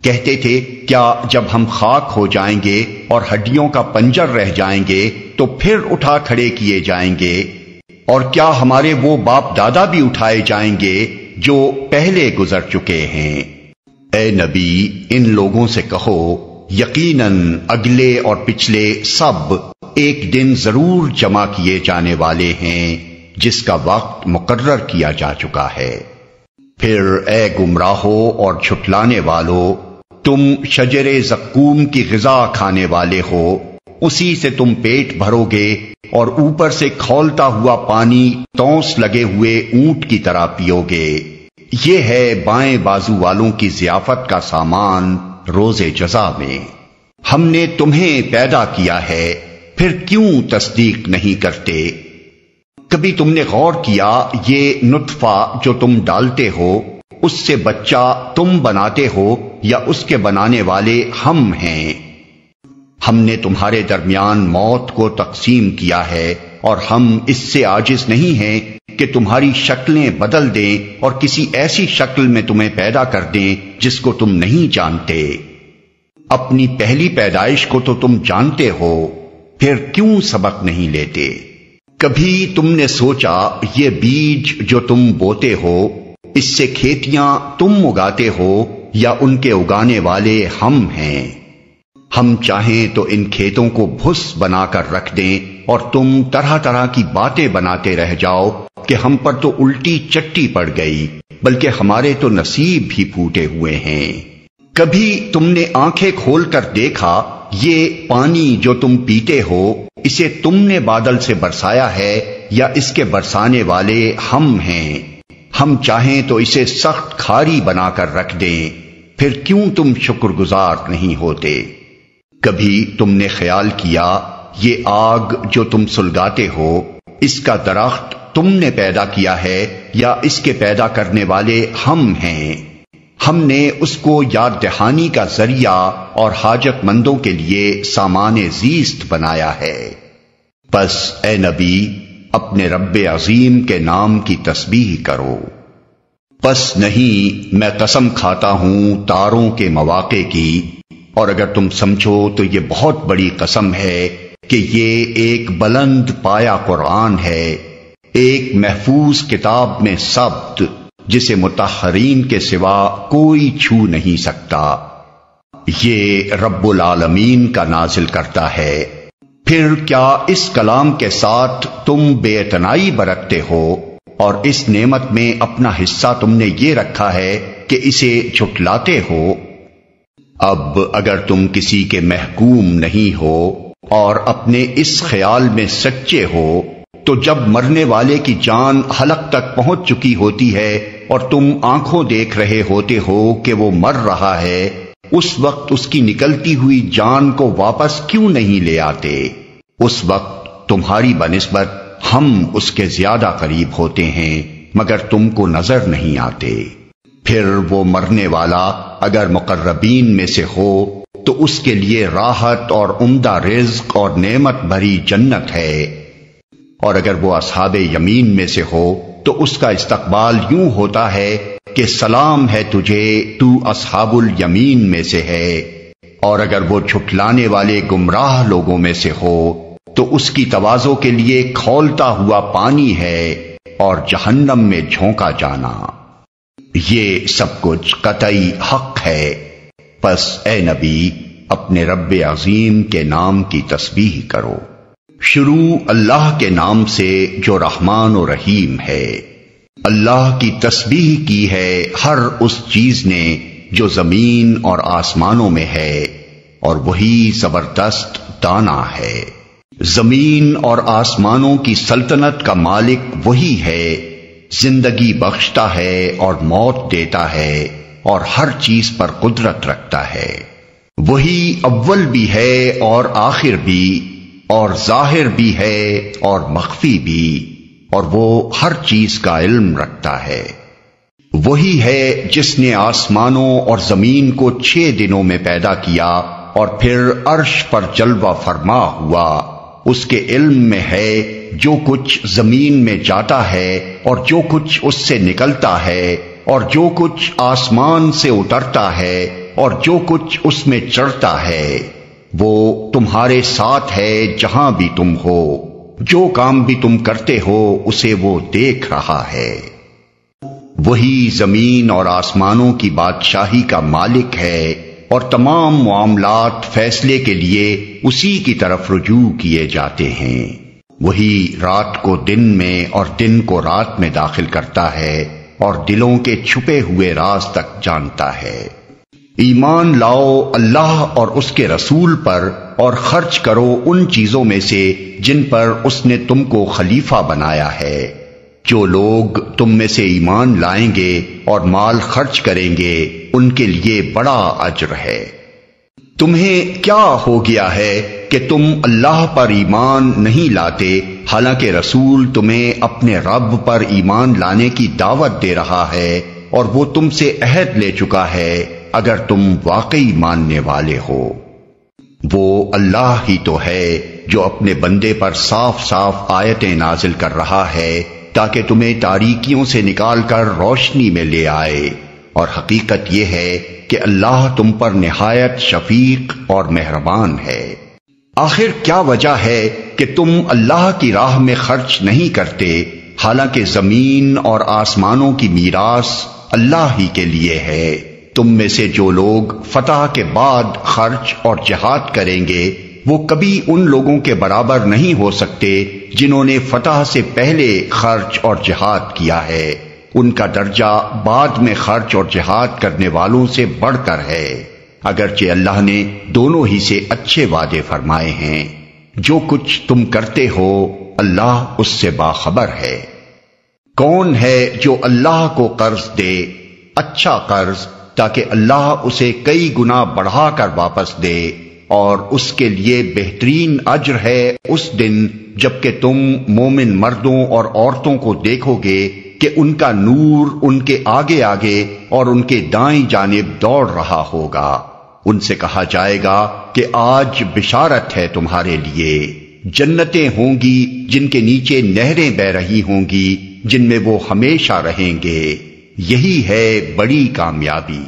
کہتے تھے کیا جب ہم خاک ہو جائیں گے اور ہڈیوں کا پنجر رہ جائیں گے تو پھر اٹھا کھڑے کیے جائیں گے، اور کیا ہمارے وہ باپ دادا بھی اٹھائے جائیں گے جو پہلے گزر چکے ہیں؟ اے نبی، ان لوگوں سے کہو یقیناً اگلے اور پچھلے سب ایک دن ضرور جمع کیے جانے والے ہیں جس کا وقت مقرر کیا جا چکا ہے۔ پھر اے گمراہو اور جھٹلانے والو، تم شجر زقوم کی غذا کھانے والے ہو، اسی سے تم پیٹ بھرو گے اور اوپر سے کھولتا ہوا پانی تونس لگے ہوئے اونٹ کی طرح پیو گے۔ یہ ہے بائیں بازو والوں کی ضیافت کا سامان روز جزا میں۔ ہم نے تمہیں پیدا کیا ہے، پھر کیوں تصدیق نہیں کرتے؟ کبھی تم نے غور کیا یہ نطفہ جو تم ڈالتے ہو اس سے بچہ تم بناتے ہو یا اس کے بنانے والے ہم ہیں؟ ہم نے تمہارے درمیان موت کو تقسیم کیا ہے اور ہم اس سے عاجز نہیں ہیں کہ تمہاری شکلیں بدل دیں اور کسی ایسی شکل میں تمہیں پیدا کر دیں جس کو تم نہیں جانتے۔ اپنی پہلی پیدائش کو تو تم جانتے ہو، پھر کیوں سبق نہیں لیتے؟ کبھی تم نے سوچا یہ بیج جو تم بوتے ہو اس سے کھیتیاں تم اگاتے ہو یا ان کے اگانے والے ہم ہیں؟ ہم چاہیں تو ان کھیتوں کو بھس بنا کر رکھ دیں اور تم طرح طرح کی باتیں بناتے رہ جاؤ کہ ہم پر تو الٹی چٹی پڑ گئی، بلکہ ہمارے تو نصیب ہی پھوٹے ہوئے ہیں۔ کبھی تم نے آنکھیں کھول کر دیکھا یہ پانی جو تم پیتے ہو اسے تم نے بادل سے برسایا ہے یا اس کے برسانے والے ہم ہیں؟ ہم چاہیں تو اسے سخت کھاری بنا کر رکھ دیں، پھر کیوں تم شکر گزار نہیں ہوتے؟ کبھی تم نے خیال کیا یہ آگ جو تم سلگاتے ہو اس کا درخت تم نے پیدا کیا ہے یا اس کے پیدا کرنے والے ہم ہیں؟ ہم نے اس کو یاد دہانی کا ذریعہ اور حاجت مندوں کے لیے سامان زیست بنایا ہے۔ پس اے نبی اپنے رب عظیم کے نام کی تسبیح کرو۔ پس نہیں میں قسم کھاتا ہوں تاروں کے مواقع کی، اور اگر تم سمجھو تو یہ بہت بڑی قسم ہے کہ یہ ایک بلند پایا قرآن ہے، ایک محفوظ کتاب میں ثبت جسے مطہرین کے سوا کوئی چھو نہیں سکتا۔ یہ رب العالمین کا نازل کرتا ہے۔ پھر کیا اس کلام کے ساتھ تم بے اعتنائی برتتے ہو اور اس نعمت میں اپنا حصہ تم نے یہ رکھا ہے کہ اسے جھٹلاتے ہو؟ اب اگر تم کسی کے محکوم نہیں ہو اور اپنے اس خیال میں سچے ہو تو جب مرنے والے کی جان حلق تک پہنچ چکی ہوتی ہے اور تم آنکھوں دیکھ رہے ہوتے ہو کہ وہ مر رہا ہے، اس وقت اس کی نکلتی ہوئی جان کو واپس کیوں نہیں لے آتے؟ اس وقت تمہاری بنسبت ہم اس کے زیادہ قریب ہوتے ہیں مگر تم کو نظر نہیں آتے۔ پھر وہ مرنے والا اگر مقربین میں سے ہو تو اس کے لیے راحت اور عمدہ رزق اور نعمت بھری جنت ہے، اور اگر وہ اصحاب یمین میں سے ہو تو اس کا استقبال یوں ہوتا ہے کہ سلام ہے تجھے، تو اصحاب الیمین میں سے ہے، اور اگر وہ جھٹلانے والے گمراہ لوگوں میں سے ہو تو اس کی تواضع کے لیے کھولتا ہوا پانی ہے اور جہنم میں جھونکا جانا۔ یہ سب کچھ قطعی حق ہے۔ پس اے نبی اپنے رب عظیم کے نام کی تسبیح کرو۔ شروع اللہ کے نام سے جو رحمان و رحیم ہے۔ اللہ کی تسبیح کی ہے ہر اس چیز نے جو زمین اور آسمانوں میں ہے، اور وہی زبردست دانا ہے۔ زمین اور آسمانوں کی سلطنت کا مالک وہی ہے، زندگی بخشتا ہے اور موت دیتا ہے اور ہر چیز پر قدرت رکھتا ہے۔ وہی اول بھی ہے اور آخر بھی، اور ظاہر بھی ہے اور مخفی بھی، اور وہ ہر چیز کا علم رکھتا ہے۔ وہی ہے جس نے آسمانوں اور زمین کو 6 دنوں میں پیدا کیا اور پھر عرش پر جلوہ فرما ہوا۔ اس کے علم میں ہے جو کچھ زمین میں جاتا ہے اور جو کچھ اس سے نکلتا ہے، اور جو کچھ آسمان سے اترتا ہے اور جو کچھ اس میں چڑھتا ہے۔ وہ تمہارے ساتھ ہے جہاں بھی تم ہو، جو کام بھی تم کرتے ہو اسے وہ دیکھ رہا ہے۔ وہی زمین اور آسمانوں کی بادشاہی کا مالک ہے، اور تمام معاملات فیصلے کے لیے اسی کی طرف رجوع کیے جاتے ہیں۔ وہی رات کو دن میں اور دن کو رات میں داخل کرتا ہے اور دلوں کے چھپے ہوئے راز تک جانتا ہے۔ ایمان لاؤ اللہ اور اس کے رسول پر اور خرچ کرو ان چیزوں میں سے جن پر اس نے تم کو خلیفہ بنایا ہے۔ جو لوگ تم میں سے ایمان لائیں گے اور مال خرچ کریں گے ان کے لیے بڑا اجر ہے۔ تمہیں کیا ہو گیا ہے کہ تم اللہ پر ایمان نہیں لاتے حالانکہ رسول تمہیں اپنے رب پر ایمان لانے کی دعوت دے رہا ہے اور وہ تم سے عہد لے چکا ہے اگر تم واقعی ماننے والے ہو۔ وہ اللہ ہی تو ہے جو اپنے بندے پر صاف صاف آیتیں نازل کر رہا ہے تاکہ تمہیں تاریکیوں سے نکال کر روشنی میں لے آئے، اور حقیقت یہ ہے کہ اللہ تم پر نہایت شفیق اور مہربان ہے۔ آخر کیا وجہ ہے کہ تم اللہ کی راہ میں خرچ نہیں کرتے حالانکہ زمین اور آسمانوں کی میراث اللہ ہی کے لیے ہے؟ تم میں سے جو لوگ فتح کے بعد خرچ اور جہاد کریں گے وہ کبھی ان لوگوں کے برابر نہیں ہو سکتے جنہوں نے فتح سے پہلے خرچ اور جہاد کیا ہے۔ ان کا درجہ بعد میں خرچ اور جہاد کرنے والوں سے بڑھ کر ہے، اگرچہ اللہ نے دونوں ہی سے اچھے وعدے فرمائے ہیں۔ جو کچھ تم کرتے ہو اللہ اس سے باخبر ہے۔ کون ہے جو اللہ کو قرض دے اچھا قرض تاکہ اللہ اسے کئی گنا بڑھا کر واپس دے، اور اس کے لیے بہترین اجر ہے اس دن جبکہ تم مومن مردوں اور عورتوں کو دیکھو گے کہ ان کا نور ان کے آگے آگے اور ان کے دائیں جانب دوڑ رہا ہوگا۔ ان سے کہا جائے گا کہ آج بشارت ہے تمہارے لیے، جنتیں ہوں گی جن کے نیچے نہریں بہ رہی ہوں گی جن میں وہ ہمیشہ رہیں گے، یہی ہے بڑی کامیابی۔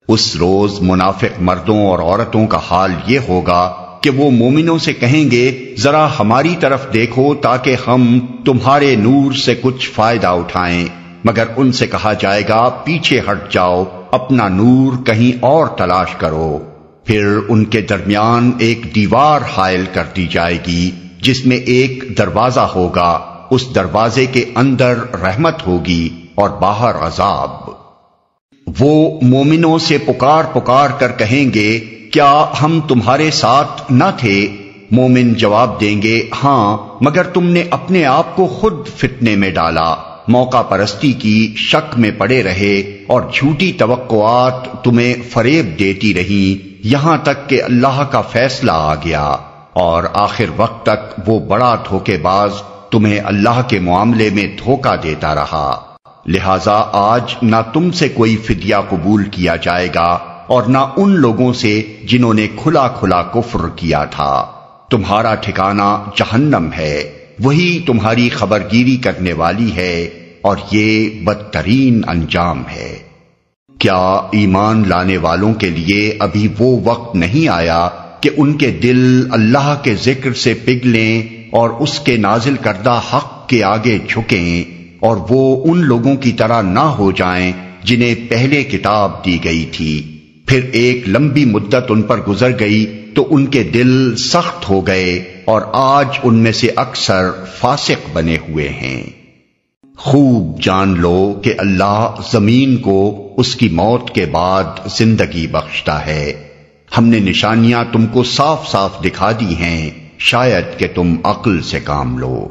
اس روز منافق مردوں اور عورتوں کا حال یہ ہوگا کہ وہ مومنوں سے کہیں گے ذرا ہماری طرف دیکھو تاکہ ہم تمہارے نور سے کچھ فائدہ اٹھائیں، مگر ان سے کہا جائے گا پیچھے ہٹ جاؤ، اپنا نور کہیں اور تلاش کرو۔ پھر ان کے درمیان ایک دیوار حائل کر دی جائے گی جس میں ایک دروازہ ہوگا، اس دروازے کے اندر رحمت ہوگی اور باہر عذاب۔ وہ مومنوں سے پکار پکار کر کہیں گے کیا ہم تمہارے ساتھ نہ تھے؟ مومن جواب دیں گے ہاں، مگر تم نے اپنے آپ کو خود فتنے میں ڈالا، موقع پرستی کی شک میں پڑے رہے اور جھوٹی توقعات تمہیں فریب دیتی رہیں یہاں تک کہ اللہ کا فیصلہ آ گیا، اور آخر وقت تک وہ بڑا دھوکے باز تمہیں اللہ کے معاملے میں دھوکہ دیتا رہا۔ لہذا آج نہ تم سے کوئی فدیہ قبول کیا جائے گا اور نہ ان لوگوں سے جنہوں نے کھلا کھلا کفر کیا تھا۔ تمہارا ٹھکانہ جہنم ہے، وہی تمہاری خبرگیری کرنے والی ہے، اور یہ بدترین انجام ہے۔ کیا ایمان لانے والوں کے لیے ابھی وہ وقت نہیں آیا کہ ان کے دل اللہ کے ذکر سے پگھلیں اور اس کے نازل کردہ حق کے آگے جھکیں، اور وہ ان لوگوں کی طرح نہ ہو جائیں جنہیں پہلے کتاب دی گئی تھی، پھر ایک لمبی مدت ان پر گزر گئی تو ان کے دل سخت ہو گئے اور آج ان میں سے اکثر فاسق بنے ہوئے ہیں۔ خوب جان لو کہ اللہ زمین کو اس کی موت کے بعد زندگی بخشتا ہے۔ ہم نے نشانیاں تم کو صاف صاف دکھا دی ہیں، شاید کہ تم عقل سے کام لو۔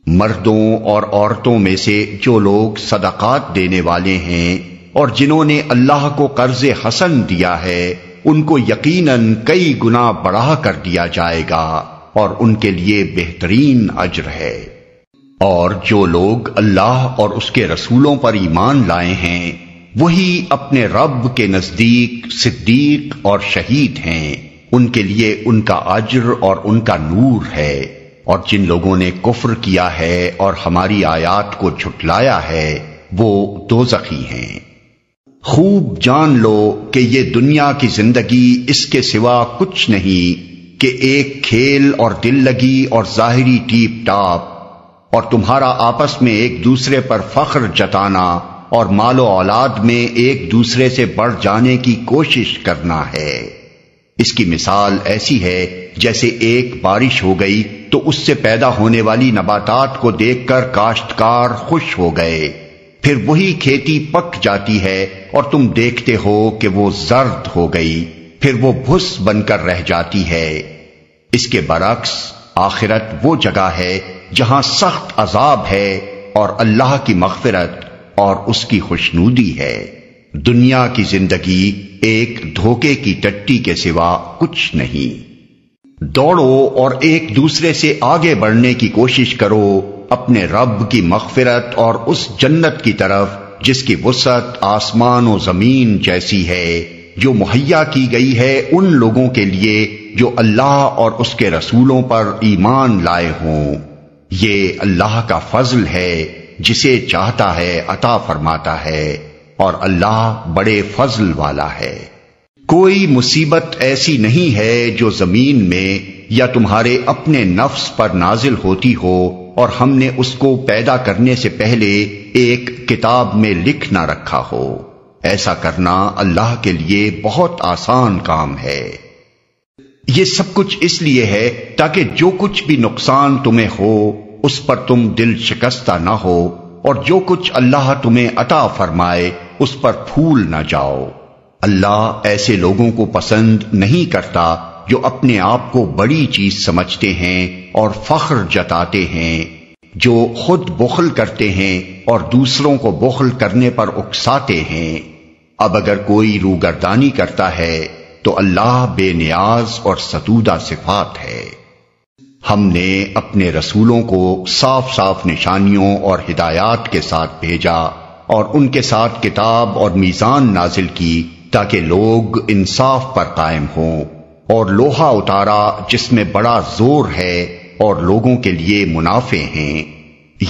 مردوں اور عورتوں میں سے جو لوگ صدقات دینے والے ہیں اور جنہوں نے اللہ کو قرض حسن دیا ہے ان کو یقیناً کئی گنا بڑھا کر دیا جائے گا اور ان کے لیے بہترین اجر ہے۔ اور جو لوگ اللہ اور اس کے رسولوں پر ایمان لائے ہیں وہی اپنے رب کے نزدیک صدیق اور شہید ہیں، ان کے لیے ان کا اجر اور ان کا نور ہے۔ اور جن لوگوں نے کفر کیا ہے اور ہماری آیات کو جھٹلایا ہے وہ دوزخی ہیں۔ خوب جان لو کہ یہ دنیا کی زندگی اس کے سوا کچھ نہیں کہ ایک کھیل اور دل لگی اور ظاہری ٹیپ ٹاپ، اور تمہارا آپس میں ایک دوسرے پر فخر جتانا اور مال و اولاد میں ایک دوسرے سے بڑھ جانے کی کوشش کرنا ہے۔ اس کی مثال ایسی ہے جیسے ایک بارش ہو گئی تو اس سے پیدا ہونے والی نباتات کو دیکھ کر کاشتکار خوش ہو گئے، پھر وہی کھیتی پک جاتی ہے اور تم دیکھتے ہو کہ وہ زرد ہو گئی، پھر وہ بھس بن کر رہ جاتی ہے۔ اس کے برعکس آخرت وہ جگہ ہے جہاں سخت عذاب ہے اور اللہ کی مغفرت اور اس کی خوشنودی ہے۔ دنیا کی زندگی ایک دھوکے کی ٹٹی کے سوا کچھ نہیں۔ دوڑو اور ایک دوسرے سے آگے بڑھنے کی کوشش کرو اپنے رب کی مغفرت اور اس جنت کی طرف جس کی وسعت آسمان و زمین جیسی ہے، جو مہیا کی گئی ہے ان لوگوں کے لیے جو اللہ اور اس کے رسولوں پر ایمان لائے ہوں۔ یہ اللہ کا فضل ہے، جسے چاہتا ہے عطا فرماتا ہے، اور اللہ بڑے فضل والا ہے۔ کوئی مصیبت ایسی نہیں ہے جو زمین میں یا تمہارے اپنے نفس پر نازل ہوتی ہو اور ہم نے اس کو پیدا کرنے سے پہلے ایک کتاب میں لکھ نہ رکھا ہو۔ ایسا کرنا اللہ کے لیے بہت آسان کام ہے۔ یہ سب کچھ اس لیے ہے تاکہ جو کچھ بھی نقصان تمہیں ہو اس پر تم دل شکستہ نہ ہو، اور جو کچھ اللہ تمہیں عطا فرمائے اس پر پھول نہ جاؤ۔ اللہ ایسے لوگوں کو پسند نہیں کرتا جو اپنے آپ کو بڑی چیز سمجھتے ہیں اور فخر جتاتے ہیں، جو خود بخل کرتے ہیں اور دوسروں کو بخل کرنے پر اکساتے ہیں۔ اب اگر کوئی روگردانی کرتا ہے تو اللہ بے نیاز اور ستودہ صفات ہے۔ ہم نے اپنے رسولوں کو صاف صاف نشانیوں اور ہدایات کے ساتھ بھیجا اور ان کے ساتھ کتاب اور میزان نازل کی تاکہ لوگ انصاف پر قائم ہوں، اور لوہا اتارا جس میں بڑا زور ہے اور لوگوں کے لیے منافع ہیں۔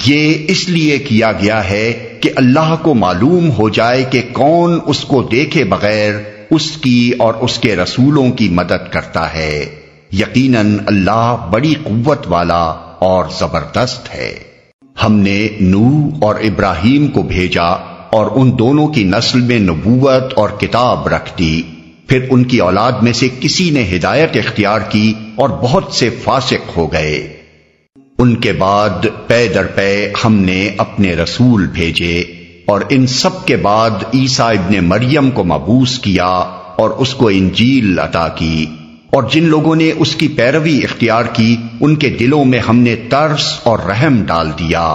یہ اس لیے کیا گیا ہے کہ اللہ کو معلوم ہو جائے کہ کون اس کو دیکھے بغیر اس کی اور اس کے رسولوں کی مدد کرتا ہے۔ یقیناً اللہ بڑی قوت والا اور زبردست ہے۔ ہم نے نوح اور ابراہیم کو بھیجا اور ان دونوں کی نسل میں نبوت اور کتاب رکھ دی، پھر ان کی اولاد میں سے کسی نے ہدایت اختیار کی اور بہت سے فاسق ہو گئے۔ ان کے بعد پے در پے ہم نے اپنے رسول بھیجے، اور ان سب کے بعد عیسیٰ ابن مریم کو مبعوث کیا اور اس کو انجیل عطا کی، اور جن لوگوں نے اس کی پیروی اختیار کی ان کے دلوں میں ہم نے ترس اور رحم ڈال دیا،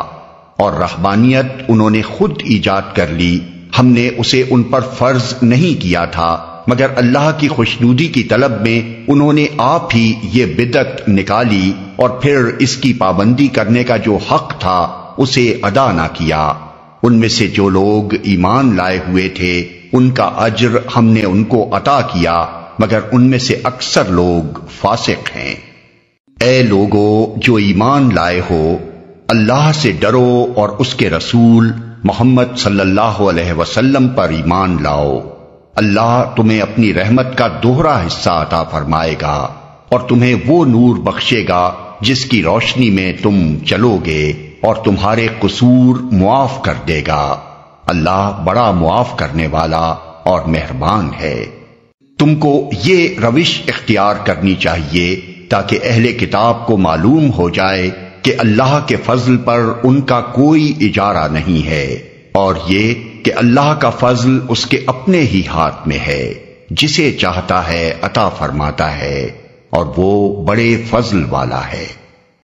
اور رہبانیت انہوں نے خود ایجاد کر لی، ہم نے اسے ان پر فرض نہیں کیا تھا، مگر اللہ کی خوشنودی کی طلب میں انہوں نے آپ ہی یہ بدعت نکالی، اور پھر اس کی پابندی کرنے کا جو حق تھا اسے ادا نہ کیا۔ ان میں سے جو لوگ ایمان لائے ہوئے تھے ان کا اجر ہم نے ان کو عطا کیا، مگر ان میں سے اکثر لوگ فاسق ہیں۔ اے لوگو جو ایمان لائے ہو، اللہ سے ڈرو اور اس کے رسول محمد صلی اللہ علیہ وسلم پر ایمان لاؤ۔ اللہ تمہیں اپنی رحمت کا دوہرا حصہ عطا فرمائے گا، اور تمہیں وہ نور بخشے گا جس کی روشنی میں تم چلو گے، اور تمہارے قصور معاف کر دے گا۔ اللہ بڑا معاف کرنے والا اور مہربان ہے۔ تم کو یہ روش اختیار کرنی چاہیے تاکہ اہل کتاب کو معلوم ہو جائے کہ اللہ کے فضل پر ان کا کوئی اجارہ نہیں ہے، اور یہ کہ اللہ کا فضل اس کے اپنے ہی ہاتھ میں ہے، جسے چاہتا ہے عطا فرماتا ہے، اور وہ بڑے فضل والا ہے۔